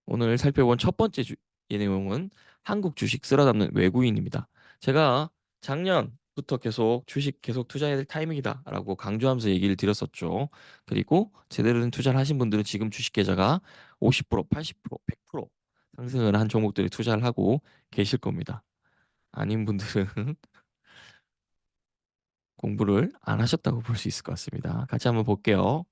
오늘 살펴본 첫 번째 내용은 한국 주식 쓸어담는 외국인입니다. 제가 작년부터 계속 주식 계속 투자해야 될 타이밍이다라고 강조하면서 얘기를 드렸었죠. 그리고 제대로 된 투자를 하신 분들은 지금 주식 계좌가 50%, 80%, 100% 상승을 한 종목들에 투자를 하고 계실 겁니다. 아닌 분들은 공부를 안 하셨다고 볼 수 있을 것 같습니다. 같이 한번 볼게요.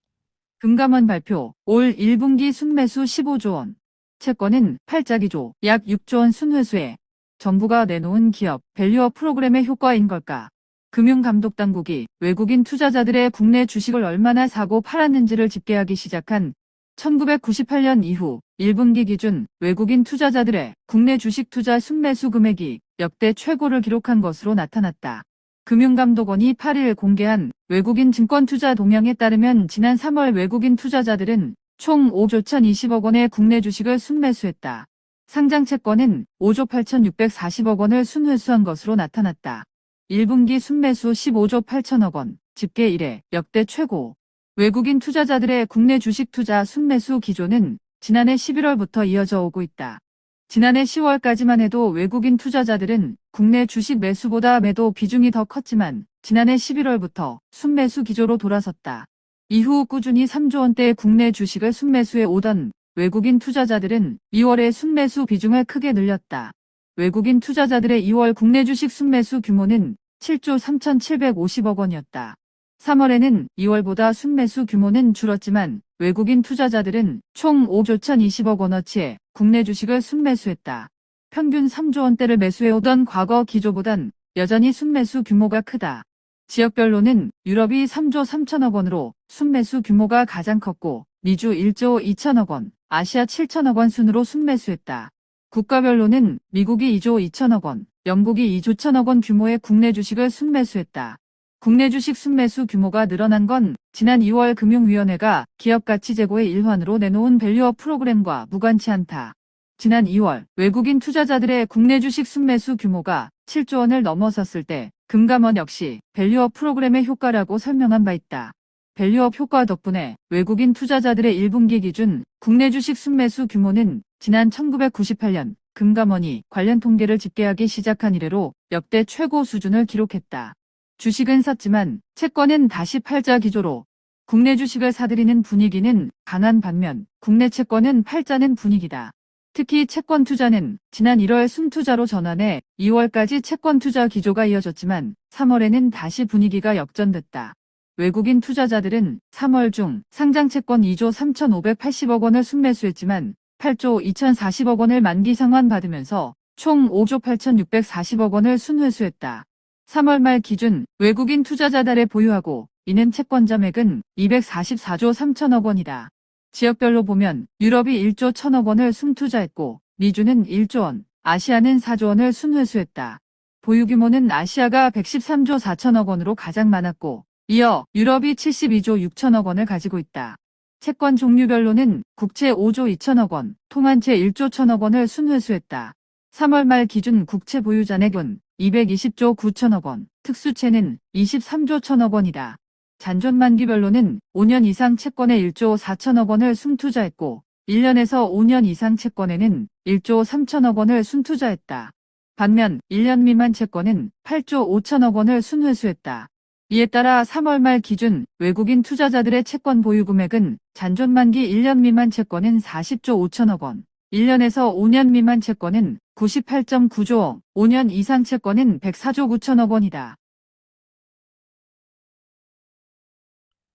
금감원 발표, 올 1분기 순매수 15조 원. 채권은 팔자기조, 약 6조 원 순회수에 정부가 내놓은 기업 밸류업 프로그램의 효과인 걸까? 금융감독당국이 외국인 투자자들의 국내 주식을 얼마나 사고 팔았는지를 집계하기 시작한 1998년 이후 1분기 기준 외국인 투자자들의 국내 주식 투자 순매수 금액이 역대 최고를 기록한 것으로 나타났다. 금융감독원이 8일 공개한 외국인 증권 투자 동향에 따르면 지난 3월 외국인 투자자들은 총 5조 1,020억 원의 국내 주식을 순매수했다. 상장 채권은 5조 8,640억 원을 순회수한 것으로 나타났다. 1분기 순매수 15조 8천억 원, 집계 이래 역대 최고. 외국인 투자자들의 국내 주식 투자 순매수 기조는 지난해 11월부터 이어져 오고 있다. 지난해 10월까지만 해도 외국인 투자자들은 국내 주식 매수보다 매도 비중이 더 컸지만 지난해 11월부터 순매수 기조로 돌아섰다. 이후 꾸준히 3조 원대의 국내 주식을 순매수해 오던 외국인 투자자들은 2월에 순매수 비중을 크게 늘렸다. 외국인 투자자들의 2월 국내 주식 순매수 규모는 7조 3,750억 원이었다. 3월에는 2월보다 순매수 규모는 줄었지만 외국인 투자자들은 총 5조 1,020억 원어치의 국내 주식을 순매수했다. 평균 3조 원대를 매수해오던 과거 기조보단 여전히 순매수 규모가 크다. 지역별로는 유럽이 3조 3천억 원으로 순매수 규모가 가장 컸고 미주 1조 2천억 원, 아시아 7천억 원 순으로 순매수했다. 국가별로는 미국이 2조 2천억 원, 영국이 2조 1천억 원 규모의 국내 주식을 순매수했다. 국내 주식 순매수 규모가 늘어난 건 지난 2월 금융위원회가 기업가치 제고의 일환으로 내놓은 밸류업 프로그램과 무관치 않다. 지난 2월 외국인 투자자들의 국내 주식 순매수 규모가 7조 원을 넘어섰을 때 금감원 역시 밸류업 프로그램의 효과라고 설명한 바 있다. 밸류업 효과 덕분에 외국인 투자자들의 1분기 기준 국내 주식 순매수 규모는 지난 1998년 금감원이 관련 통계를 집계하기 시작한 이래로 역대 최고 수준을 기록했다. 주식은 샀지만 채권은 다시 팔자 기조로 국내 주식을 사들이는 분위기는 강한 반면 국내 채권은 팔자는 분위기다. 특히 채권 투자는 지난 1월 순투자로 전환해 2월까지 채권 투자 기조가 이어졌지만 3월에는 다시 분위기가 역전됐다. 외국인 투자자들은 3월 중 상장 채권 2조 3,580억 원을 순매수했지만 8조 2,040억 원을 만기 상환받으면서 총 5조 8,640억 원을 순회수했다. 3월 말 기준 외국인 투자자들의 보유하고 있는 채권 점액은 244조 3천억 원이다. 지역별로 보면 유럽이 1조 1천억 원을 순투자했고 미주는 1조 원, 아시아는 4조 원을 순회수했다. 보유 규모는 아시아가 113조 4천억 원으로 가장 많았고 이어 유럽이 72조 6천억 원을 가지고 있다. 채권 종류별로는 국채 5조 2천억 원, 통한채 1조 1천억 원을 순회수했다. 3월 말 기준 국채 보유 잔액은 220조 9천억 원, 특수채는 23조 1천억 원이다. 잔존 만기별로는 5년 이상 채권에 1조 4천억 원을 순투자했고 1년에서 5년 이상 채권에는 1조 3천억 원을 순투자했다. 반면 1년 미만 채권은 8조 5천억 원을 순회수했다. 이에 따라 3월 말 기준 외국인 투자자들의 채권 보유 금액은 잔존 만기 1년 미만 채권은 40조 5천억 원, 1년에서 5년 미만 채권은 98.9조 원, 5년 이상 채권은 104조 9천억 원이다.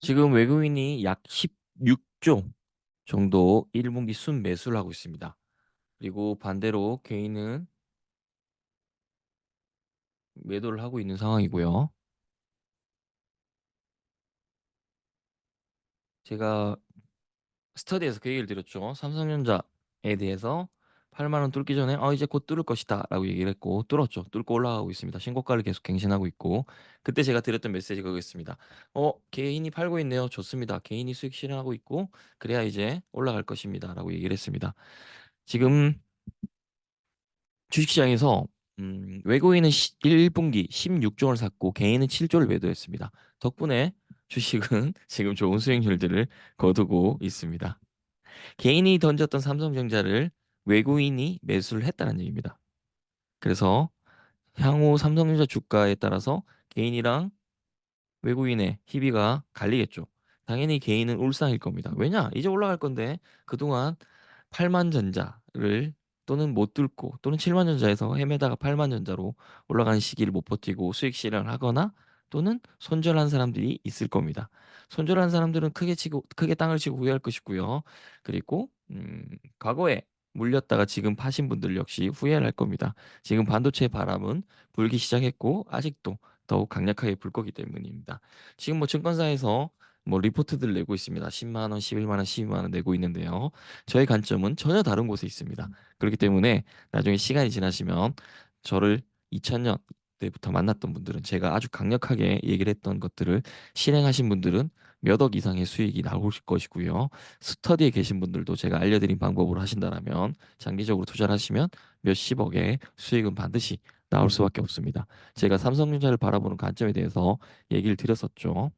지금 외국인이 약 16조 정도 1분기 순매수를 하고 있습니다. 그리고 반대로 개인은 매도를 하고 있는 상황이고요. 제가 스터디에서 그 얘기를 드렸죠. 삼성전자에 대해서 8만 원 뚫기 전에 이제 곧 뚫을 것이다 라고 얘기를 했고 뚫었죠. 뚫고 올라가고 있습니다. 신고가를 계속 갱신하고 있고 그때 제가 드렸던 메시지가 그거였습니다. 개인이 팔고 있네요. 좋습니다. 개인이 수익 실현하고 있고 그래야 이제 올라갈 것입니다 라고 얘기를 했습니다. 지금 주식시장에서 외국인은 1분기 16조를 원을 샀고 개인은 7조를 매도했습니다. 덕분에 주식은 지금 좋은 수익률들을 거두고 있습니다. 개인이 던졌던 삼성전자를 외국인이 매수를 했다는 얘기입니다. 그래서 향후 삼성전자 주가에 따라서 개인이랑 외국인의 희비가 갈리겠죠. 당연히 개인은 울상일 겁니다. 왜냐? 이제 올라갈 건데 그동안 8만 전자를 또는 못 뚫고 또는 7만 전자에서 헤매다가 8만 전자로 올라가는 시기를 못 버티고 수익 실현을 하거나 또는 손절한 사람들이 있을 겁니다. 손절한 사람들은 크게 땅을 치고 후회할 것이고요. 그리고 과거에 물렸다가 지금 파신 분들 역시 후회를 할 겁니다. 지금 반도체 바람은 불기 시작했고 아직도 더욱 강력하게 불 거기 때문입니다. 지금 뭐 증권사에서 뭐 리포트들 내고 있습니다. 10만 원, 11만 원, 12만 원 내고 있는데요. 저의 관점은 전혀 다른 곳에 있습니다. 그렇기 때문에 나중에 시간이 지나시면 저를 2000년 때부터 만났던 분들은 제가 아주 강력하게 얘기를 했던 것들을 실행하신 분들은 몇 억 이상의 수익이 나올 것이고요. 스터디에 계신 분들도 제가 알려드린 방법으로 하신다라면 장기적으로 투자를 하시면 몇십억의 수익은 반드시 나올 수밖에 없습니다. 제가 삼성전자를 바라보는 관점에 대해서 얘기를 드렸었죠.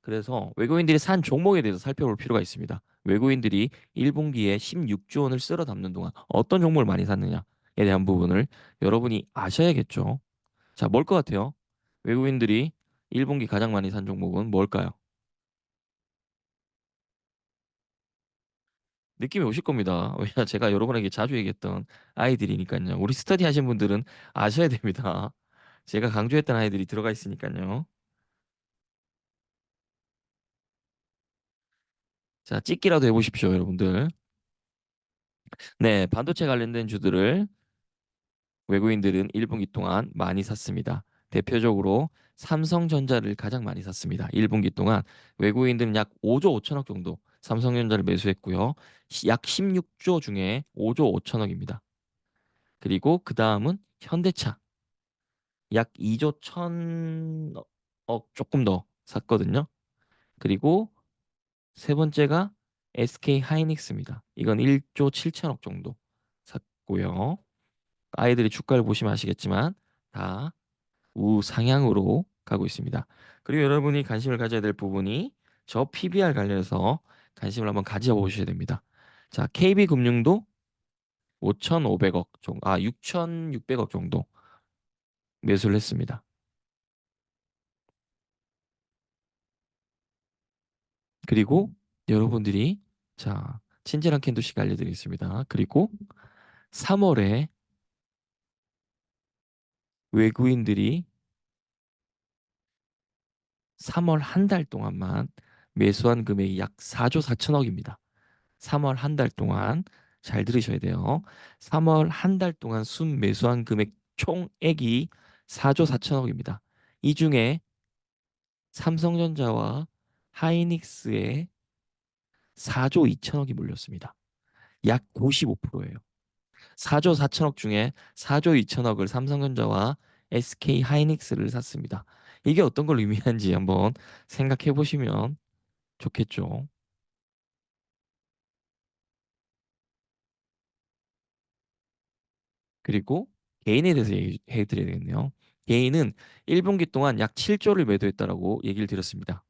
그래서 외국인들이 산 종목에 대해서 살펴볼 필요가 있습니다. 외국인들이 1분기에 16조 원을 쓸어 담는 동안 어떤 종목을 많이 샀느냐에 대한 부분을 여러분이 아셔야겠죠. 자, 뭘 것 같아요? 외국인들이 1분기 가장 많이 산 종목은 뭘까요? 느낌이 오실 겁니다. 왜냐 제가 여러분에게 자주 얘기했던 아이들이니까요. 우리 스터디 하신 분들은 아셔야 됩니다. 제가 강조했던 아이들이 들어가 있으니까요. 자, 찍기라도 해보십시오, 여러분들. 네, 반도체 관련된 주들을 외국인들은 1분기 동안 많이 샀습니다. 대표적으로 삼성전자를 가장 많이 샀습니다. 1분기 동안 외국인들은 약 5조 5천억 정도 삼성전자를 매수했고요. 약 16조 중에 5조 5천억입니다. 그리고 그 다음은 현대차 약 2조 1천억 조금 더 샀거든요. 그리고 세 번째가 SK 하이닉스입니다. 이건 1조 7천억 정도 샀고요. 아이들이 주가를 보시면 아시겠지만 다 우상향으로 가고 있습니다. 그리고 여러분이 관심을 가져야 될 부분이 저 PBR 관련해서 관심을 한번 가져보셔야 됩니다. 자, KB금융도 5,500억 정도, 6,600억 정도 매수를 했습니다. 그리고 여러분들이 자, 친절한 캔도씩 알려드리겠습니다. 그리고 3월에 외국인들이 3월 한 달 동안만 매수한 금액이 약 4조 4천억입니다. 3월 한 달 동안 잘 들으셔야 돼요. 3월 한 달 동안 순 매수한 금액 총액이 4조 4천억입니다. 이 중에 삼성전자와 하이닉스에 4조 2천억이 몰렸습니다. 약 95%예요. 4조 4천억 중에 4조 2천억을 삼성전자와 SK 하이닉스를 샀습니다. 이게 어떤 걸 의미하는지 한번 생각해 보시면 좋겠죠. 그리고 개인에 대해서 얘기해 드려야 되겠네요. 개인은 1분기 동안 약 7조를 매도했다라고 얘기를 드렸습니다.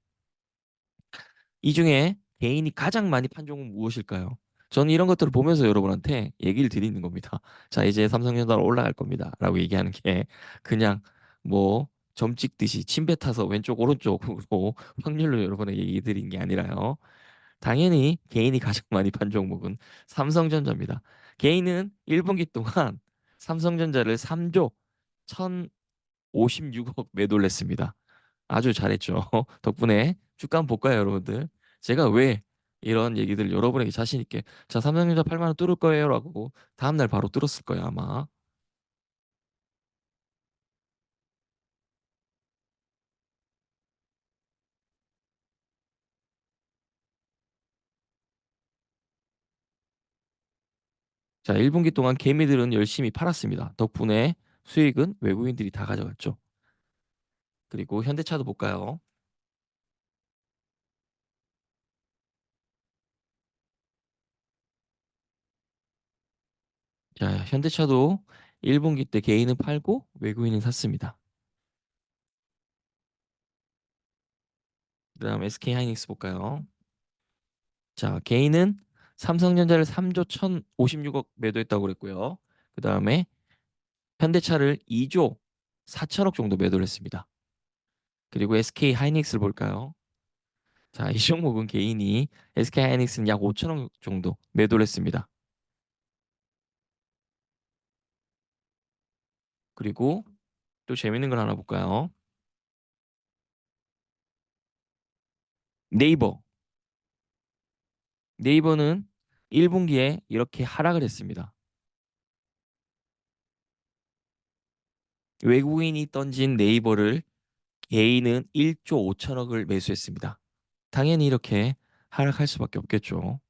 이 중에 개인이 가장 많이 판 종목은 무엇일까요? 저는 이런 것들을 보면서 여러분한테 얘기를 드리는 겁니다. 자, 이제 삼성전자로 올라갈 겁니다. 라고 얘기하는 게 그냥 뭐 점 찍듯이 침배 타서 왼쪽 오른쪽으로 확률로 여러분에게 얘기 드린 게 아니라요. 당연히 개인이 가장 많이 판 종목은 삼성전자입니다. 개인은 1분기 동안 삼성전자를 3조 1,056억 매도를 했습니다. 아주 잘했죠. 덕분에 주가 한번 볼까요, 여러분들? 제가 왜 이런 얘기들 여러분에게 자신 있게 자, 삼성전자 8만 원 뚫을 거예요라고 다음날 바로 뚫었을 거예요, 아마. 자, 1분기 동안 개미들은 열심히 팔았습니다. 덕분에 수익은 외국인들이 다 가져갔죠. 그리고 현대차도 볼까요? 자, 현대차도 1분기 때 개인은 팔고 외국인은 샀습니다. 그다음 SK 하이닉스 볼까요? 자, 개인은 삼성전자를 3조 1,056억 매도했다고 그랬고요. 그 다음에 현대차를 2조 4천억 정도 매도를 했습니다. 그리고 SK 하이닉스를 볼까요? 자, 이 종목은 개인이 SK 하이닉스는 약 5천억 정도 매도를 했습니다. 그리고 또 재밌는 걸 하나 볼까요? 네이버. 네이버는 1분기에 이렇게 하락을 했습니다. 외국인이 던진 네이버를 개인은 1조 5천억을 매수했습니다. 당연히 이렇게 하락할 수밖에 없겠죠.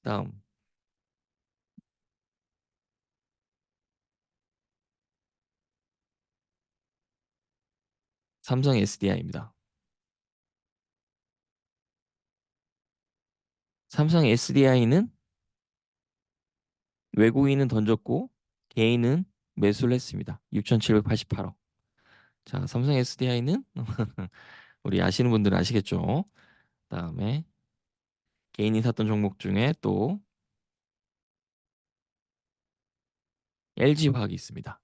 다음, 삼성 SDI입니다. 삼성 SDI는 외국인은 던졌고 개인은 매수를 했습니다. 6,788억. 자, 삼성 SDI는 우리 아시는 분들은 아시겠죠? 다음에 개인이 샀던 종목 중에 또 LG화학이 있습니다.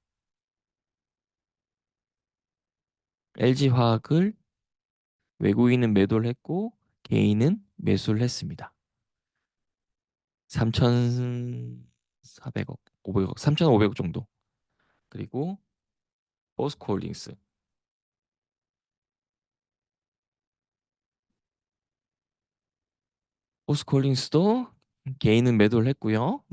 LG화학을 외국인은 매도를 했고 개인은 매수를 했습니다. 3,400억, 500억, 3,500억 정도. 그리고 포스코홀딩스. 포스코홀딩스도 개인은 매도를 했고요.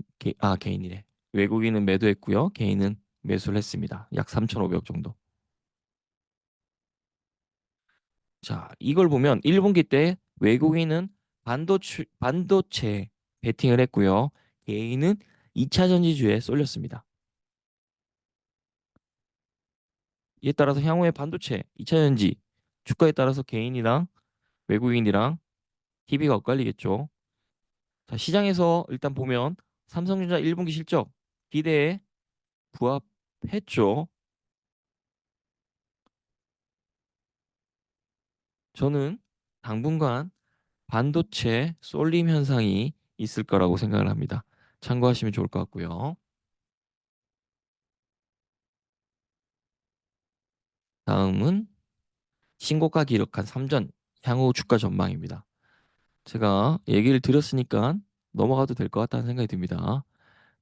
개인이래. 외국인은 매도했고요. 개인은 매수를 했습니다. 약 3,500억 정도. 자, 이걸 보면 1분기 때 외국인은 반도체 베팅을 했고요. 개인은 2차 전지주에 쏠렸습니다. 이에 따라서 향후에 반도체, 2차 전지 주가에 따라서 개인이랑 외국인이랑 TV가 엇갈리겠죠. 자, 시장에서 일단 보면 삼성전자 1분기 실적 기대에 부합했죠. 저는 당분간 반도체 쏠림 현상이 있을 거라고 생각을 합니다. 참고하시면 좋을 것 같고요. 다음은 신고가 기록한 삼전 향후 주가 전망입니다. 제가 얘기를 드렸으니까 넘어가도 될 것 같다는 생각이 듭니다.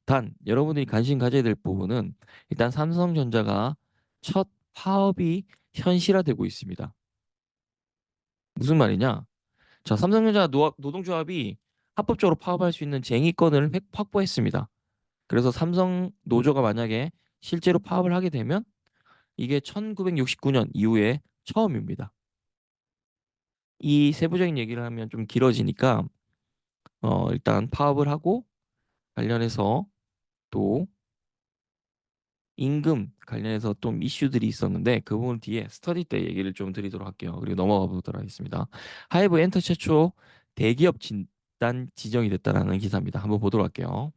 단, 여러분들이 관심 가져야 될 부분은 일단 삼성전자가 첫 파업이 현실화되고 있습니다. 무슨 말이냐? 자, 삼성전자 노동조합이 합법적으로 파업할 수 있는 쟁의권을 확보했습니다. 그래서 삼성 노조가 만약에 실제로 파업을 하게 되면 이게 1969년 이후에 처음입니다. 이 세부적인 얘기를 하면 좀 길어지니까 일단 파업을 하고 관련해서 또 임금 관련해서 좀 이슈들이 있었는데 그 부분 뒤에 스터디 때 얘기를 좀 드리도록 할게요. 그리고 넘어가 보도록 하겠습니다. 하이브 엔터 최초 대기업 진단 지정이 됐다라는 기사입니다. 한번 보도록 할게요.